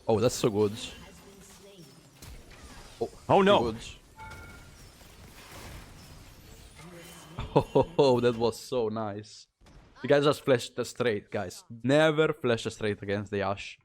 Oh, that's so good. Oh no! Good. Oh, that was so nice. You guys just flashed the straight, guys. Never flash a straight against the Ashe.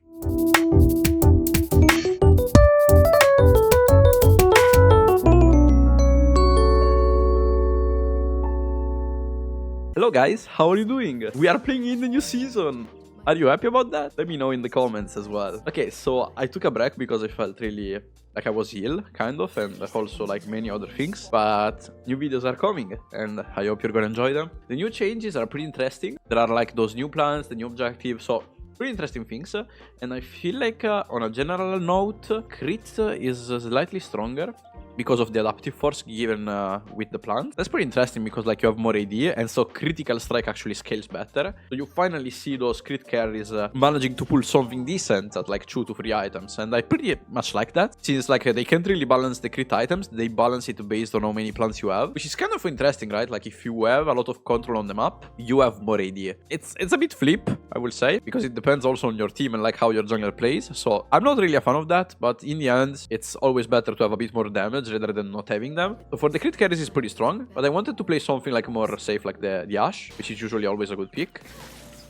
Hello guys, how are you doing? We are playing in the new season. Are you happy about that? Let me know in the comments as well. Okay, so I took a break because I felt really like I was ill, kind of, and also like many other things. But new videos are coming, and I hope you're gonna enjoy them. The new changes are pretty interesting. There are like those new plans, the new objectives, so pretty interesting things. And I feel like on a general note, crit is slightly stronger because of the adaptive force given with the plant. That's pretty interesting because like you have more AD, and so critical strike actually scales better. So you finally see those crit carries managing to pull something decent at like 2 to 3 items, and I pretty much like that. Since like they can't really balance the crit items, they balance it based on how many plants you have, which is kind of interesting, right? Like if you have a lot of control on the map, you have more AD. It's a bit flip, I will say, because it depends also on your team and like how your jungler plays. So I'm not really a fan of that, but in the end, it's always better to have a bit more damage rather than not having them. So for the crit carries is pretty strong, but I wanted to play something like more safe, like the Ashe, which is usually always a good pick.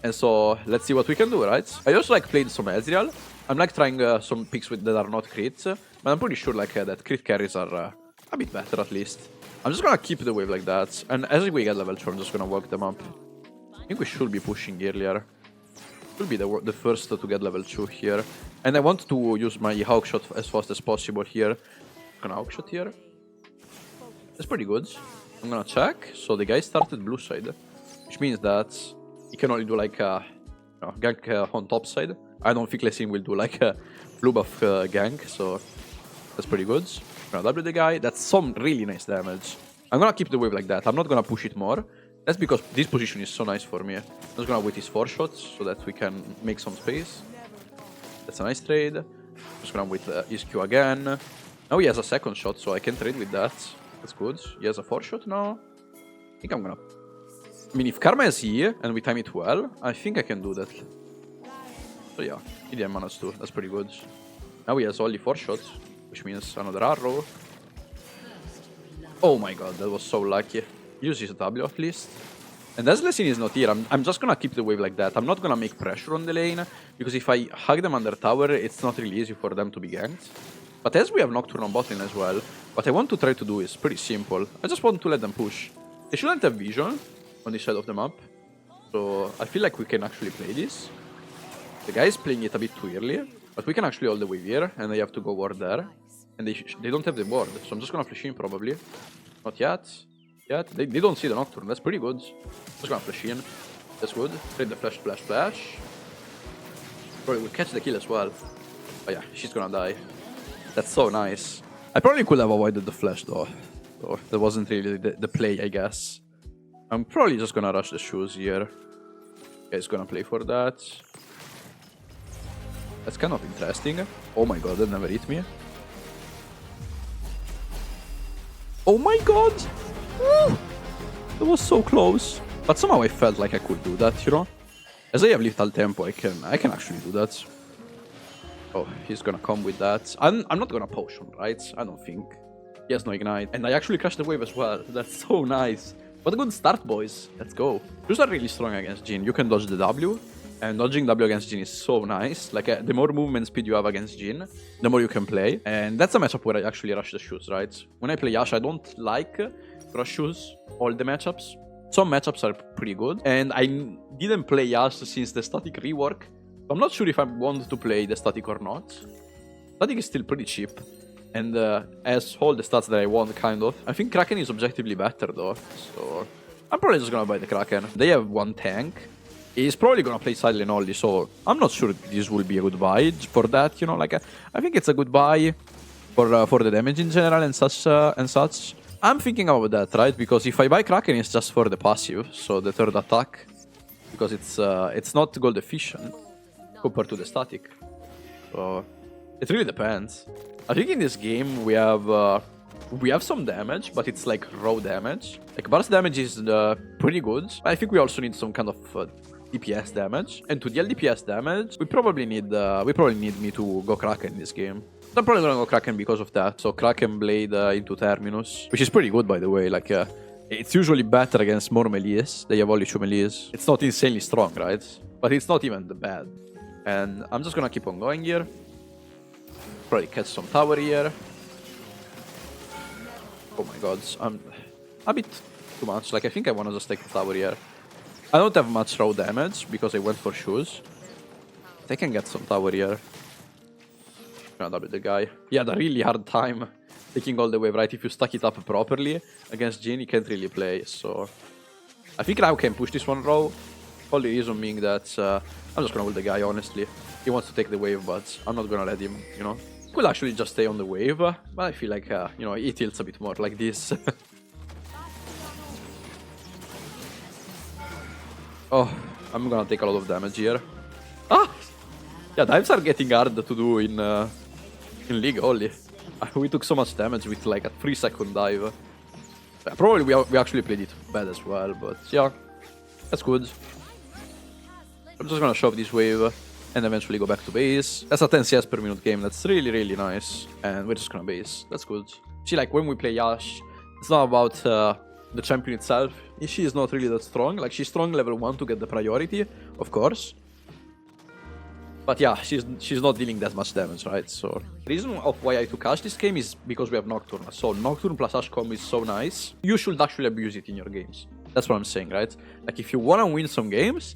And so let's see what we can do, right? I also like played some Ezreal. I'm like trying some picks that are not crits, but I'm pretty sure like that crit carries are a bit better at least. I'm just gonna keep the wave like that, and as we get level 2, I'm just gonna work them up. I think we should be pushing earlier. Should be the first to get level 2 here. And I want to use my Hawk Shot as fast as possible here. Gonna Hawk Shot here. That's pretty good. I'm gonna check. So the guy started blue side, which means that he can only do like gank on top side. I don't think Lesin will do like a blue buff gank, so that's pretty good. I'm gonna W the guy. That's some really nice damage. I'm gonna keep the wave like that. I'm not gonna push it more. That's because this position is so nice for me. I'm just gonna wait his 4 shots so that we can make some space. That's a nice trade. Just gonna wait his Q again. Now he has a second shot, so I can trade with that. That's good. He has a 4 shot now. I think I'm gonna... I mean, if Karma is here and we time it well, I think I can do that. So yeah, he didn't manage to. That's pretty good. Now he has only 4 shots, which means another arrow. Oh my god, that was so lucky. Use his W at least. And as Lesin is not here, I'm just gonna keep the wave like that. I'm not gonna make pressure on the lane, because if I hug them under tower, it's not really easy for them to be ganked. But as we have Nocturne on bot lane as well, what I want to try to do is pretty simple. I just want to let them push. They shouldn't have vision on this side of the map, so I feel like we can actually play this. The guy is playing it a bit too early, but we can actually hold the wave here, and they have to go ward there. And they don't have the ward, so I'm just gonna flash in probably. Not yet. They don't see the Nocturne, that's pretty good. Just gonna flash in. That's good. Trade the flash. Probably will catch the kill as well. Oh yeah, she's gonna die. That's so nice. I probably could have avoided the flash though. So that wasn't really the play, I guess. I'm probably just gonna rush the shoes here. Guy's gonna play for that. That's kind of interesting. Oh my god, that never hit me. Oh my god! Woo! That was so close. But somehow I felt like I could do that, you know? As I have lethal tempo, I can actually do that. Oh, he's gonna come with that. I'm not gonna potion, right? I don't think. He has no ignite. And I actually crashed the wave as well. That's so nice. What a good start, boys. Let's go. Those are really strong against Jhin. You can dodge the W. And dodging W against Jhin is so nice. Like, the more movement speed you have against Jhin, the more you can play. And that's a matchup where I actually rush the shoes, right? When I play Ashe, I don't like rush shoes all the matchups. Some matchups are pretty good. And I didn't play Ashe since the static rework. I'm not sure if I want to play the static or not. Static is still pretty cheap. And has all the stats that I want, kind of. I think Kraken is objectively better, though. So I'm probably just gonna buy the Kraken. They have one tank. He's probably gonna play silent only, so I'm not sure this will be a good buy for that, you know. Like, I think it's a good buy for the damage in general and such. I'm thinking about that, right? Because if I buy Kraken, it's just for the passive, so the third attack. Because it's not gold efficient compared to the static. So it really depends. I think in this game we have some damage, but it's like raw damage. Like burst damage is pretty good. I think we also need some kind of DPS damage. And to deal DPS damage, we probably need me to go Kraken in this game. I'm probably gonna go Kraken because of that. So Kraken Blade into Terminus, which is pretty good, by the way. Like, it's usually better against more melees. They have only 2 melees. It's not insanely strong, right? But it's not even that bad. And I'm just gonna keep on going here. Probably catch some tower here. Oh my god, I'm a bit too much. Like, I think I wanna just take the tower here. I don't have much raw damage because I went for shoes. They can get some tower here. Gonna double the guy. He had a really hard time taking all the wave, right? If you stack it up properly against Jhin, he can't really play. So I think now can push this one raw. Only reason being that I'm just gonna ult the guy, honestly. He wants to take the wave, but I'm not gonna let him, you know. Could actually just stay on the wave, but I feel like, you know, he tilts a bit more like this. Oh, I'm gonna take a lot of damage here. Ah! Yeah, dives are getting hard to do in League only. We took so much damage with like a 3-second dive. Yeah, probably we actually played it bad as well, but yeah, that's good. I'm just gonna shove this wave and eventually go back to base. That's a 10 CS per minute game. That's really, really nice. And we're just gonna base. That's good. See, like when we play Ashe, it's not about the champion itself. She is not really that strong. Like, she's strong level 1 to get the priority, of course. But yeah, she's not dealing that much damage, right? So the reason of why I took Ashe this game is because we have Nocturne. So Nocturne plus Ashe combo is so nice. You should actually abuse it in your games. That's what I'm saying, right? Like, if you wanna win some games,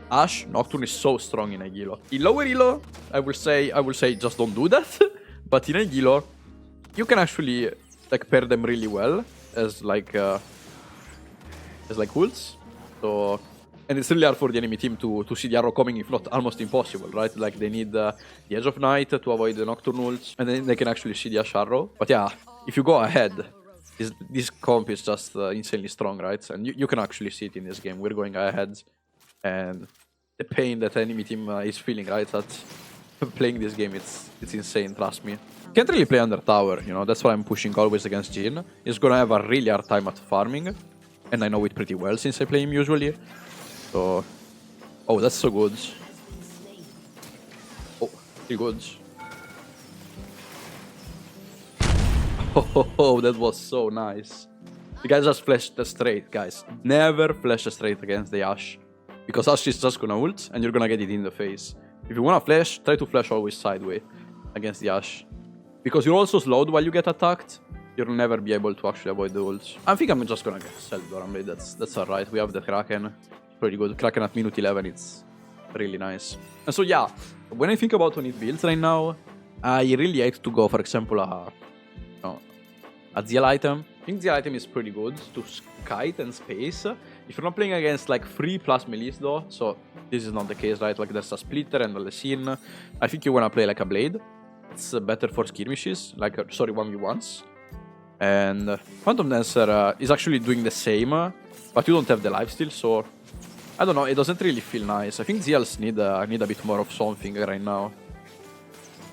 Ashe Nocturne is so strong in Aguilo. In lower elo, I will say just don't do that. But in Aguilo, you can actually like pair them really well as like ults. So, and it's really hard for the enemy team to see the arrow coming, if not almost impossible, right? Like, they need the Edge of Night to avoid the Nocturne ults, and then they can actually see the Ashe arrow. But yeah, if you go ahead, this comp is just insanely strong, right? And you can actually see it in this game. We're going ahead, and the pain that the enemy team is feeling, right? That playing this game, it's insane, trust me. Can't really play under tower, you know, that's why I'm pushing always against Jhin. He's gonna have a really hard time at farming, and I know it pretty well since I play him usually. So, oh, that's so good. Oh, pretty good. Oh, that was so nice. You guys just flashed the straight, guys. Never flash a straight against the Ashe. Because Ashe is just gonna ult, and you're gonna get it in the face. If you wanna flash, try to flash always sideways against the Ashe. Because you're also slowed while you get attacked. You'll never be able to actually avoid the ult. I think I'm just gonna sell the Doran Blade. That's alright. We have the Kraken. Pretty good. Kraken at minute 11, it's really nice. And so yeah, when I think about when it builds right now, I really hate to go, for example, a ZL item. I think ZL item is pretty good to kite and space. If you're not playing against like 3+ melees though, so this is not the case, right? Like, there's a splitter and a Lesin. I think you wanna play like a blade. It's better for skirmishes, like, sorry, 1v1s. And Phantom Dancer is actually doing the same, but you don't have the lifesteal, so I don't know, it doesn't really feel nice. I think ZLs need a bit more of something right now.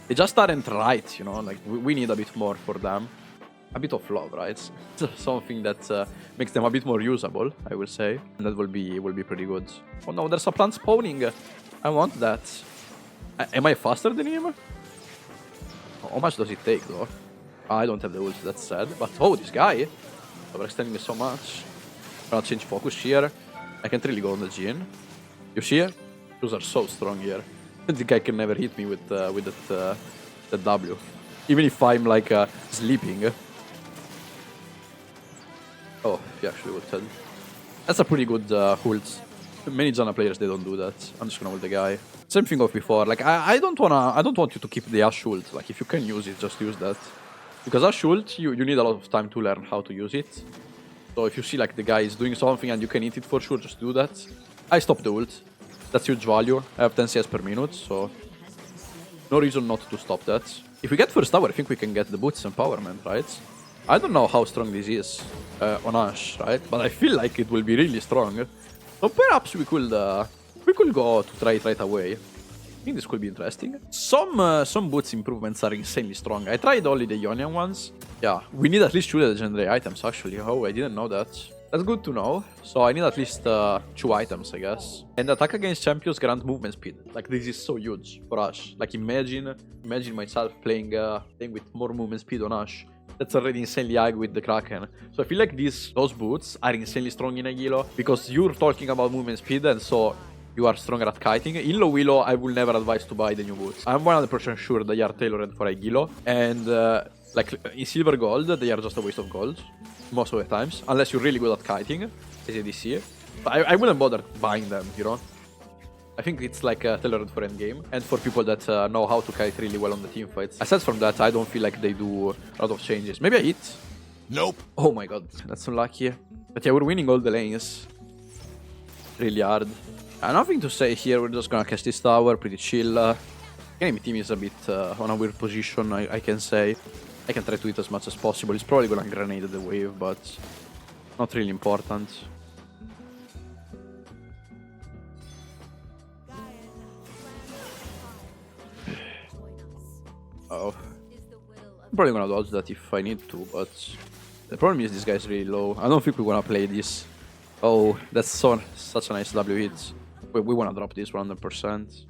They just aren't right, you know, like, we need a bit more for them. A bit of love, right? Something that makes them a bit more usable, I will say. And that will be pretty good. Oh no, there's a plant spawning. I want that. Am I faster than him? How much does it take, though? I don't have the ult, that's sad. But, oh, this guy! Overextending me so much. I'm gonna change focus here. I can't really go on the Jhin. You see? Those are so strong here. The guy can never hit me with that W. Even if I'm, like, sleeping. Oh, he actually ulted. That's a pretty good ult. Many Janna players, they don't do that. I'm just gonna ult the guy. Same thing of before. Like, I don't want you to keep the Ashe ult. Like, if you can use it, just use that. Because Ashe ult, you need a lot of time to learn how to use it. So if you see like the guy is doing something and you can hit it for sure, just do that. I stopped the ult. That's huge value. I have 10 CS per minute, so no reason not to stop that. If we get first tower, I think we can get the boots empowerment, right? I don't know how strong this is on Ashe, right? But I feel like it will be really strong. So perhaps we could go to try it right away. I think this could be interesting. Some boots improvements are insanely strong. I tried only the Ionian ones. Yeah, we need at least 2 legendary items actually. Oh, I didn't know that. That's good to know. So I need at least 2 items, I guess. And attack against champions grant movement speed. Like, this is so huge for Ashe. Like, imagine myself playing with more movement speed on Ashe. That's already insanely high with the Kraken. So I feel like those boots are insanely strong in Aguilo because you're talking about movement speed, and so you are stronger at kiting. In low elo, I will never advise to buy the new boots. I'm 100% sure they are tailored for Aguilo, and like in silver gold, they are just a waste of gold most of the times, unless you're really good at kiting, as ADC. But I wouldn't bother buying them, you know? I think it's like tailored for endgame, and for people that know how to kite really well on the team fights. Aside from that, I don't feel like they do a lot of changes. Maybe I hit? Nope. Oh my god, that's unlucky. But yeah, we're winning all the lanes. Really hard. Nothing to say here, we're just gonna catch this tower, pretty chill. Enemy team is a bit on a weird position, I can say. I can try to hit as much as possible. It's probably gonna grenade the wave, but not really important. Oh. I'm probably gonna dodge that if I need to, but the problem is this guy's really low. I don't think we wanna play this. Oh, that's such a nice W hit. We wanna drop this 100%.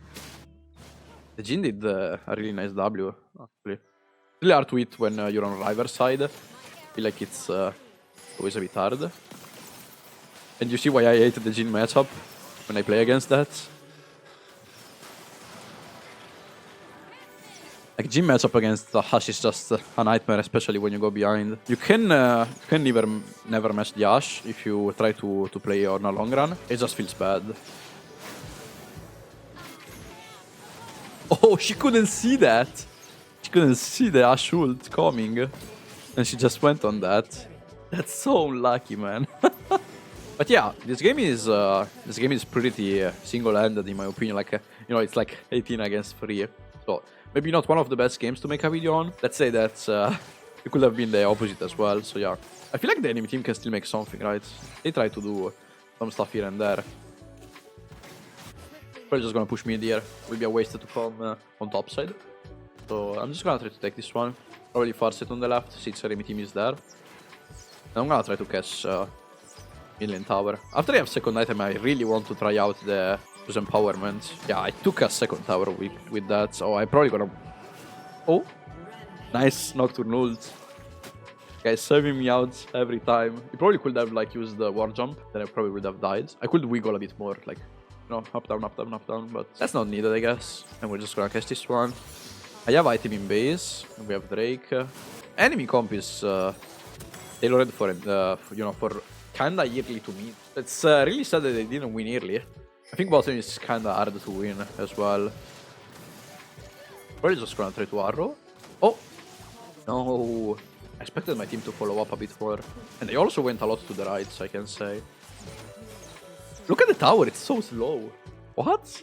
The Jhin did a really nice W, actually. It's really hard to hit when you're on River side. I feel like it's always a bit hard. And you see why I hate the Jhin matchup when I play against that. Like, Jhin matchup against the Ashe is just a nightmare, especially when you go behind. You can never match the Ashe if you try to play on a long run. It just feels bad. Oh, she couldn't see that. She couldn't see the Ashe ult coming. And she just went on that. That's so unlucky, man. But yeah, this game is pretty single-handed in my opinion. Like, you know, it's like 18 against 3. So maybe not one of the best games to make a video on. Let's say that it could have been the opposite as well. So yeah, I feel like the enemy team can still make something, right? They try to do some stuff here and there. Probably just gonna push mid here. Will be a waste to come on top side. So I'm just gonna try to take this one. Probably force it on the left since enemy team is there. And I'm gonna try to catch mid lane tower. After I have second item, I really want to try out the empowerment. Yeah, I took a second tower with that, so I'm probably gonna... Oh! Nice Nocturne ult. Guys, serving me out every time. He probably could have like used the war jump, then I probably would have died. I could wiggle a bit more, like, you know, up, down, up, down, up, down, but that's not needed, I guess. And we're just gonna catch this one. I have item in base, and we have Drake. Enemy comp is tailored for, you know, for kinda early to mid. It's really sad that they didn't win early. I think bottom is kinda hard to win as well. Probably just gonna try to arrow. Oh! No! I expected my team to follow up a bit more. And they also went a lot to the right, so I can say. Look at the tower, it's so slow. What?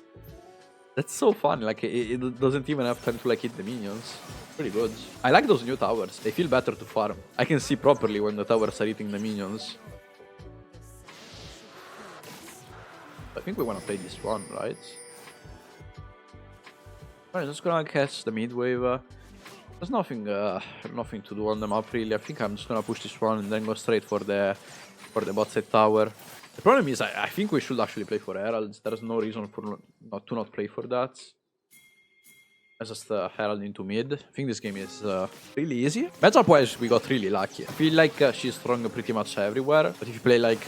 That's so fun, like it doesn't even have time to like hit the minions. Pretty good. I like those new towers, they feel better to farm. I can see properly when the towers are hitting the minions. I think we want to play this one, right? Alright, just gonna catch the mid wave. There's nothing to do on the map really. I think I'm just gonna push this one and then go straight for the bot side tower. The problem is I think we should actually play for Heralds. There's no reason for not play for that. I just Herald into mid. I think this game is really easy. Matchup wise, we got really lucky. I feel like she's strong pretty much everywhere. But if you play like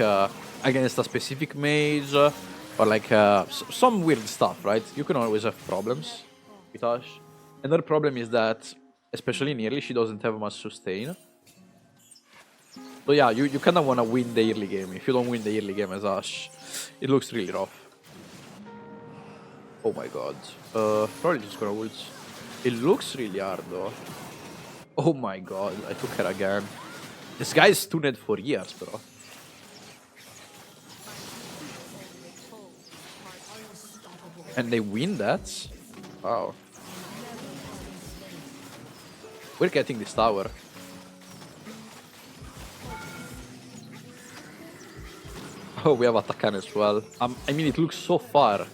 against a specific mage or like some weird stuff, right? You can always have problems with Ashe. Another problem is that, especially in early, she doesn't have much sustain. So yeah, you kind of want to win the early game. If you don't win the early game as Ashe, it looks really rough. Oh my god. Probably just gonna ult. It looks really hard though. Oh my god, I took her again. This guy is stunned for years, bro. And they win that? Wow. We're getting this tower. Oh, we have Atakan as well. I mean, it looks so far.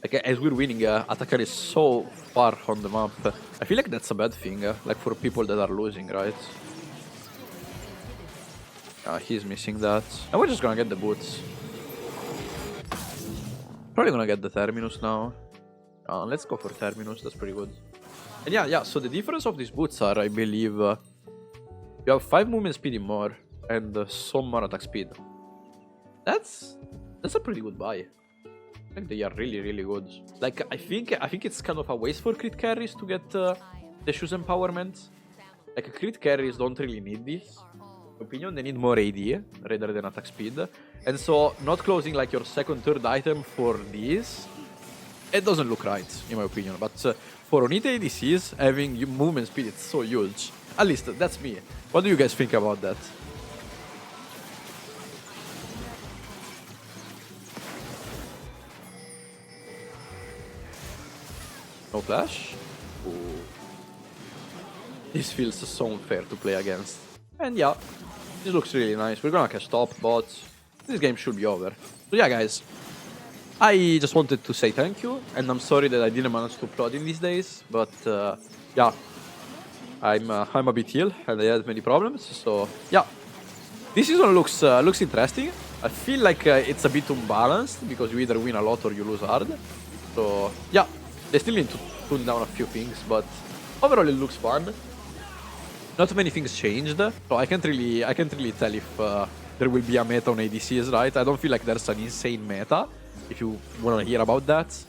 Like, as we're winning, Atakan is so far on the map. I feel like that's a bad thing, like for people that are losing, right? He's missing that. And we're just gonna get the boots. Probably gonna get the Terminus now. Let's go for Terminus, that's pretty good. And yeah, so the difference of these boots are, I believe, you have 5 movement speed more and some more attack speed. That's a pretty good buy. I think they are really good. Like, I think it's kind of a waste for crit carries to get the shoes empowerment. Like, crit carries don't really need this. In my opinion, they need more AD rather than attack speed. And so, not closing like your second, third item for this, it doesn't look right, in my opinion. But for Onita ADCs, having movement speed is so huge. At least, that's me. What do you guys think about that? No flash? Ooh. This feels so unfair to play against. And yeah, this looks really nice. We're gonna catch top, but this game should be over. So yeah, guys, I just wanted to say thank you, and I'm sorry that I didn't manage to upload in these days, but yeah, I'm a bit ill and I had many problems. So yeah, this season looks interesting. I feel like it's a bit unbalanced because you either win a lot or you lose hard. So yeah, they still need to tune down a few things, but overall it looks fun. Not many things changed, so I can't really tell if there will be a meta on ADCs, right? I don't feel like there's an insane meta, if you want to hear about that.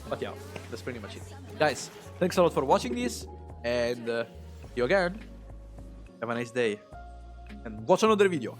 But yeah, that's pretty much it. Guys, thanks a lot for watching this, and see you again. Have a nice day, and watch another video.